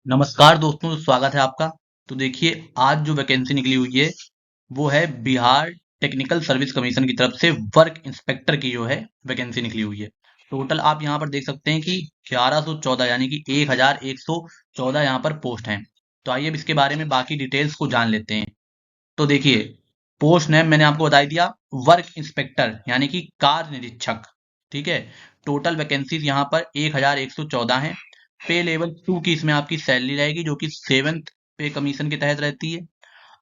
नमस्कार दोस्तों, स्वागत है आपका। तो देखिए, आज जो वैकेंसी निकली हुई है वो है बिहार टेक्निकल सर्विस कमीशन की तरफ से वर्क इंस्पेक्टर की जो है वैकेंसी निकली हुई है। टोटल आप यहाँ पर देख सकते हैं कि 1114 यानी कि 1114 यहाँ पर पोस्ट हैं। तो आइए अब इसके बारे में बाकी डिटेल्स को जान लेते हैं। तो देखिए, पोस्ट नेम मैंने आपको बता दिया, वर्क इंस्पेक्टर यानी कि कार्य निरीक्षक। ठीक है। टोटल वैकेंसीज यहाँ पर 1114 है। पे लेवल 2 की इसमें आपकी सैलरी रहेगी जो कि 7th पे कमीशन के तहत रहती है।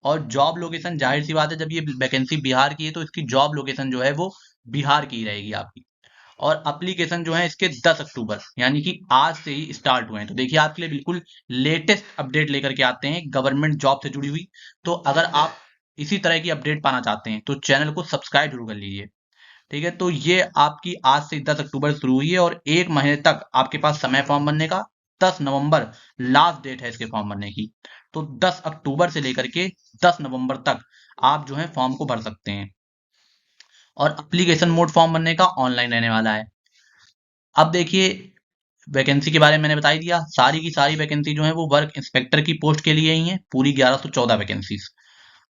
और जॉब लोकेशन जाहिर सी बात है, जब ये वैकेंसी बिहार की है तो इसकी जॉब लोकेशन जो है वो बिहार की ही रहेगी आपकी। और एप्लीकेशन जो है इसके 10 अक्टूबर यानी कि आज से ही स्टार्ट हुए हैं। तो देखिए, आपके लिए बिल्कुल लेटेस्ट अपडेट लेकर के आते हैं गवर्नमेंट जॉब से जुड़ी हुई। तो अगर आप इसी तरह की अपडेट पाना चाहते हैं तो चैनल को सब्सक्राइब जरूर कर लीजिए। ठीक है। तो ये आपकी आज से 10 अक्टूबर शुरू हुई है और 1 महीने तक आपके पास समय फॉर्म भरने का। 10 नवंबर लास्ट डेट है इसके फॉर्म भरने की। तो 10 अक्टूबर से लेकर के 10 नवंबर तक आप जो है फॉर्म को भर सकते हैं। और एप्लीकेशन मोड फॉर्म भरने का ऑनलाइन रहने वाला है। अब देखिए, वैकेंसी के बारे में मैंने बता ही दिया। सारी की सारी वैकेंसी जो है वो वर्क इंस्पेक्टर की पोस्ट के लिए ही है, पूरी 1114 वैकेंसीज।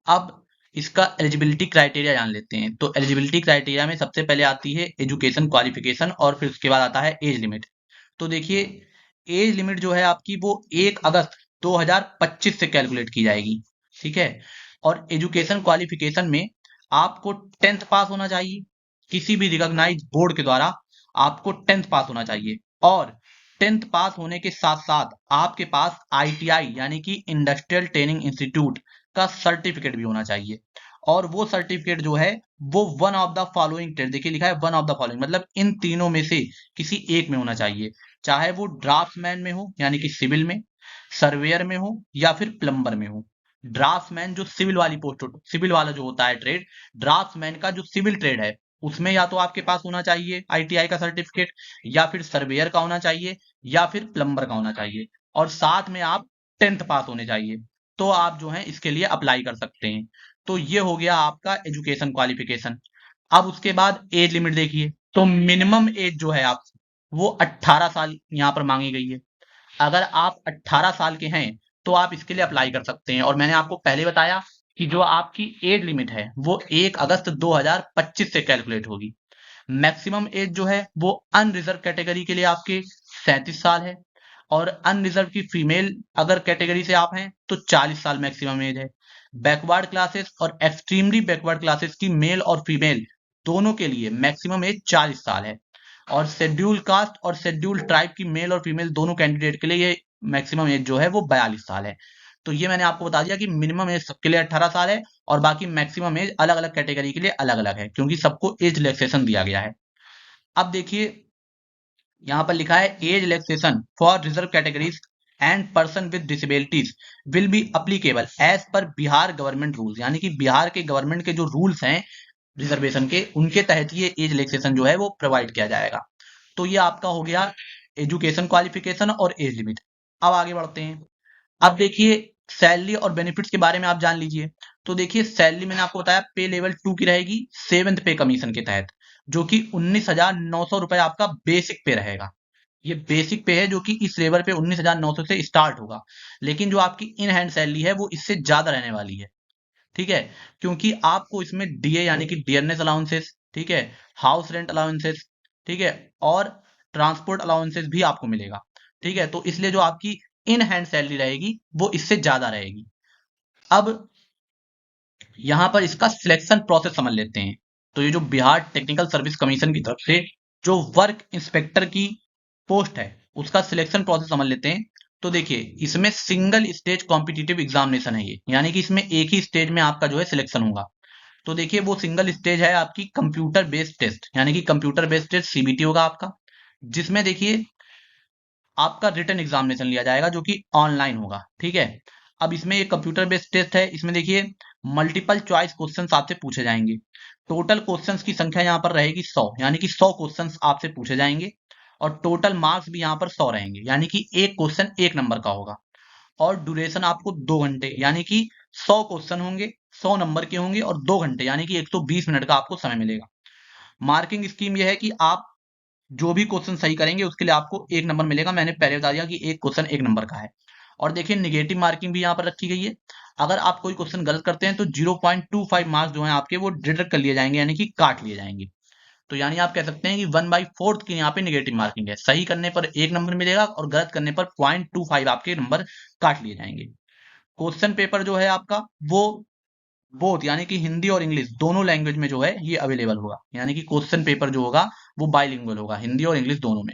अब इसका एलिजिबिलिटी क्राइटेरिया जान लेते हैं। तो एलिजिबिलिटी क्राइटेरिया में सबसे पहले आती है एजुकेशन क्वालिफिकेशन और फिर उसके बाद आता है एज लिमिट। तो देखिए, एज लिमिट जो है आपकी वो 1 अगस्त 2025 से कैलकुलेट की जाएगी। ठीक है। और एजुकेशन क्वालिफिकेशन में आपको 10th पास होना चाहिए। किसी भी रिकॉग्नाइज बोर्ड के द्वारा आपको 10th पास होना चाहिए। और 10th पास होने के साथ साथ आपके पास आईटीआई यानी कि इंडस्ट्रियल ट्रेनिंग इंस्टीट्यूट का सर्टिफिकेट भी होना चाहिए। और वो सर्टिफिकेट जो है वो one of the following trade, देखिए लिखा है वन ऑफ द फॉलोइंग, मतलब इन तीनों में से किसी एक में होना चाहिए। चाहे वो ड्राफ्ट्समैन में हो यानी कि सिविल में, सर्वेयर में हो या फिर प्लम्बर में हो। ड्राफ्ट्समैन जो सिविल वाली पोस्ट, सिविल वाला जो होता है ट्रेड, ड्राफ्ट्समैन का जो सिविल ट्रेड है उसमें या तो आपके पास होना चाहिए आईटीआई का सर्टिफिकेट, या फिर सर्वेयर का होना चाहिए, या फिर प्लम्बर का होना चाहिए। और साथ में आप 10th पास होने चाहिए। तो आप जो है इसके लिए अप्लाई कर सकते हैं। तो ये हो गया आपका एजुकेशन क्वालिफिकेशन। अब उसके बाद एज लिमिट देखिए। तो मिनिमम एज जो है आप वो 18 साल यहाँ पर मांगी गई है। अगर आप 18 साल के हैं तो आप इसके लिए अप्लाई कर सकते हैं। और मैंने आपको पहले बताया कि जो आपकी एज लिमिट है वो 1 अगस्त 2025 से कैलकुलेट होगी। मैक्सिमम एज जो है वो अनरिजर्व कैटेगरी के लिए आपके 37 साल है। और अनरिजर्व की फीमेल अगर कैटेगरी से आप हैं तो 40 साल मैक्सिमम एज है। बैकवर्ड क्लासेस और एक्सट्रीमली बैकवर्ड क्लासेस की मेल और फीमेल दोनों के लिए मैक्सिमम एज 40 साल है। और शेड्यूल कास्ट और शेड्यूल ट्राइब की मेल और फीमेल दोनों कैंडिडेट के लिए ये मैक्सिमम एज जो है वो 42 साल है। तो ये मैंने आपको बता दिया कि मिनिमम एज सबके लिए 18 साल है और बाकी मैक्सिमम एज अलग अलग कैटेगरी के लिए अलग अलग है, क्योंकि सबको एज रिलैक्सेशन दिया गया है। अब देखिए, यहाँ पर लिखा है age relaxation for reserve categories and person with disabilities will be applicable as per Bihar government rules, यानी कि बिहार के गवर्नमेंट के जो रूल्स हैं रिजर्वेशन के, उनके तहत ये एज रिलैक्सेशन जो है वो प्रोवाइड किया जाएगा। तो ये आपका हो गया एजुकेशन क्वालिफिकेशन और एज लिमिट। अब आगे बढ़ते हैं। अब देखिए, सैलरी और बेनिफिट्स के बारे में आप जान लीजिए। तो देखिए, सैलरी मैंने आपको बताया पे लेवल 2 की रहेगी 7th पे कमीशन के तहत, जो कि 19,900 रुपए आपका बेसिक पे रहेगा। ये बेसिक पे है जो कि इस लेवल पे 19,900 से स्टार्ट होगा। लेकिन जो आपकी इन हैंड सैलरी है वो इससे ज्यादा रहने वाली है। ठीक है। क्योंकि आपको इसमें डीए यानी कि डियरनेस अलाउंसेस, ठीक है, हाउस रेंट अलाउंसेस, ठीक है, और ट्रांसपोर्ट अलाउंसेस भी आपको मिलेगा। ठीक है। तो इसलिए जो आपकी इन हैंड सैलरी रहेगी वो इससे ज्यादा रहेगी। अब यहां पर इसका सिलेक्शन प्रोसेस समझ लेते हैं। तो ये जो बिहार टेक्निकल सर्विस कमीशन की तरफ से जो वर्क इंस्पेक्टर की पोस्ट है उसका सिलेक्शन प्रोसेस समझ लेते हैं। तो देखिए, इसमें सिंगल स्टेज कॉम्पिटिटिव एग्जामिनेशन है ये, यानी कि इसमें एक ही स्टेज में आपका जो है सिलेक्शन होगा। तो देखिए, वो सिंगल स्टेज है आपकी कंप्यूटर बेस्ड टेस्ट, यानी कि कंप्यूटर बेस्ड टेस्ट सीबीटी होगा आपका। जिसमें देखिए आपका रिटन एग्जामिनेशन लिया जाएगा जो कि ऑनलाइन होगा। ठीक है। अब इसमें एक कंप्यूटर बेस्ड टेस्ट है। इसमें देखिए मल्टीपल चॉइस क्वेश्चंस आपसे पूछे जाएंगे। टोटल क्वेश्चंस की संख्या यहाँ पर रहेगी 100, यानी कि 100 क्वेश्चंस आपसे पूछे जाएंगे। और टोटल मार्क्स भी यहाँ पर 100 रहेंगे, यानी कि एक क्वेश्चन 1 नंबर का होगा। और ड्यूरेशन आपको 2 घंटे, यानी कि 100 क्वेश्चन होंगे, 100 नंबर के होंगे, और 2 घंटे यानी कि 120 मिनट का आपको समय मिलेगा। मार्किंग स्कीम यह है कि आप जो भी क्वेश्चन सही करेंगे उसके लिए आपको 1 नंबर मिलेगा। मैंने पहले बता दिया कि एक क्वेश्चन 1 नंबर का है। और देखिए निगेटिव मार्किंग भी यहाँ पर रखी गई है। अगर आप कोई क्वेश्चन गलत करते हैं तो 0.25 मार्क्स जो है आपके वो डिडक्ट कर लिए जाएंगे, यानी कि काट लिए जाएंगे। तो यानी आप कह सकते हैं कि 1/4 की यहाँ पे निगेटिव मार्किंग है। सही करने पर 1 नंबर मिलेगा और गलत करने पर 0.25 आपके नंबर काट लिए जाएंगे। क्वेश्चन पेपर जो है आपका वो बोथ यानी कि हिंदी और इंग्लिश दोनों लैंग्वेज में जो है ये अवेलेबल होगा, यानी कि क्वेश्चन पेपर जो होगा वो बाइलिंगुअल होगा, हिंदी और इंग्लिश दोनों में।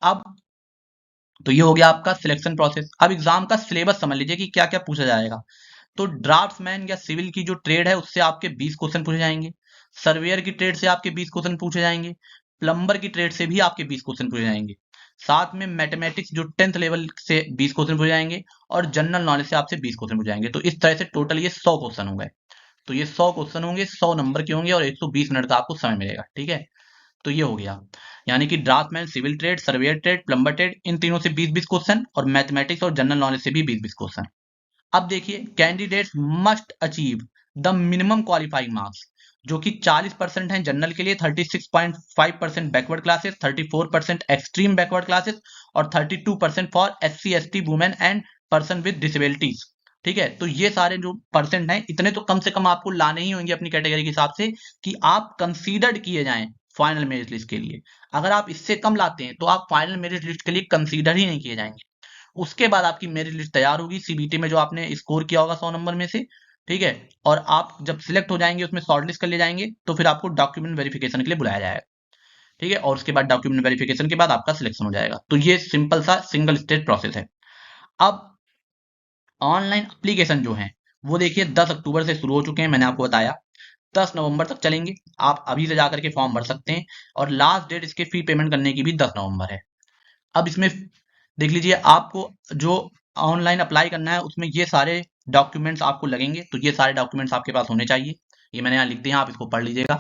अब तो ये हो गया आपका सिलेक्शन प्रोसेस। अब एग्जाम का सिलेबस समझ लीजिए कि क्या क्या पूछा जाएगा। तो ड्राफ्ट्समैन या सिविल की जो ट्रेड है उससे आपके 20 क्वेश्चन पूछे जाएंगे। सर्वेयर की ट्रेड से आपके 20 क्वेश्चन पूछे जाएंगे। प्लम्बर की ट्रेड से भी आपके 20 क्वेश्चन पूछे जाएंगे। साथ में मैथमेटिक्स जो 10th लेवल से 20 क्वेश्चन पूछे जाएंगे और जनरल नॉलेज से आपसे 20 क्वेश्चन पूछे जाएंगे। तो इस तरह से टोटल ये 100 क्वेश्चन हो गए। तो ये 100 क्वेश्चन होंगे, 100 नंबर के होंगे और 120 मिनट का आपको समय मिलेगा। ठीक है, तो ये हो गया। यानी कि draftsman, civil trade, surveyor trade, plumber trade, इन तीनों से 20-20 क्वेश्चन और मैथमेटिक्स और जनरल नॉलेज से भी 20-20 क्वेश्चन। अब देखिए candidates must achieve the minimum qualifying marks, जो कि 40% है जनरल के लिए, 36.5% backward classes, 34% extreme backward classes और 32% for SC ST women and person with disabilities. ठीक है, तो ये सारे जो परसेंट हैं इतने तो कम से कम आपको लाने ही होंगे अपनी कैटेगरी के हिसाब से कि आप कंसीडर्ड किए जाएं फाइनल मेरिट लिस्ट के लिए। अगर आप इससे कम लाते हैं तो आप फाइनल मेरिट लिस्ट के लिए कंसीडर ही नहीं किए जाएंगे। उसके बाद आपकी मेरिट लिस्ट तैयार होगी सीबीटी में जो आपने स्कोर किया होगा 100 नंबर में से। ठीक है, और आप जब सिलेक्ट हो जाएंगे उसमें शॉर्टलिस्ट कर लिए जाएंगे तो फिर आपको डॉक्यूमेंट वेरिफिकेशन के लिए बुलाया जाएगा। ठीक है, और उसके बाद डॉक्यूमेंट वेरिफिकेशन के बाद आपका सिलेक्शन हो जाएगा। तो ये सिंपल सा सिंगल स्टेज प्रोसेस है। अब ऑनलाइन एप्लीकेशन जो है वो देखिए 10 अक्टूबर से शुरू हो चुके हैं, मैंने आपको बताया 10 नवंबर तक चलेंगे। आप अभी से जाकर के फॉर्म भर सकते हैं और लास्ट डेट इसके फी पेमेंट करने की भी 10 नवंबर है। अब इसमें देख लीजिए आपको जो ऑनलाइन अप्लाई करना है उसमें ये सारे डॉक्यूमेंट्स आपको लगेंगे। तो ये सारे डॉक्यूमेंट्स आपके पास होने चाहिए, ये मैंने यहाँ लिख दिया, आप इसको पढ़ लीजिएगा।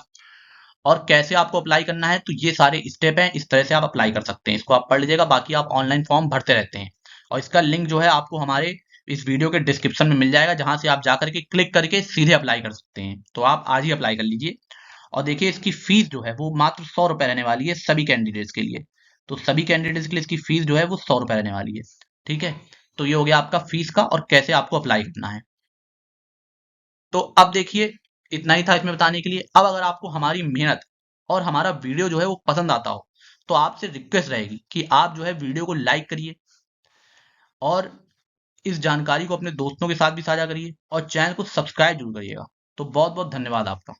और कैसे आपको अप्लाई करना है तो ये सारे स्टेप हैं, इस तरह से आप अप्लाई कर सकते हैं। इसको आप पढ़ लीजिएगा, बाकी आप ऑनलाइन फॉर्म भरते रहते हैं और इसका लिंक जो है आपको हमारे इस वीडियो के डिस्क्रिप्शन में मिल जाएगा, जहां से आप जाकर के क्लिक करके सीधे अप्लाई कर सकते हैं। तो आप आज ही अप्लाई कर लीजिए। और देखिए इसकी फीस जो है वो मात्र 100 रुपए रहने वाली है सभी कैंडिडेट्स के लिए। तो सभी कैंडिडेट्स के लिए इसकी फीस जो है वो 100 रुपए रहने वाली है। ठीक है, तो ये हो गया आपका फीस का और कैसे आपको अप्लाई करना है। तो अब देखिए इतना ही था इसमें बताने के लिए। अब अगर आपको हमारी मेहनत और हमारा वीडियो जो है वो पसंद आता हो तो आपसे रिक्वेस्ट रहेगी कि आप जो है वीडियो को लाइक करिए और इस जानकारी को अपने दोस्तों के साथ भी साझा करिए और चैनल को सब्सक्राइब जरूर करिएगा। तो बहुत बहुत धन्यवाद आपका।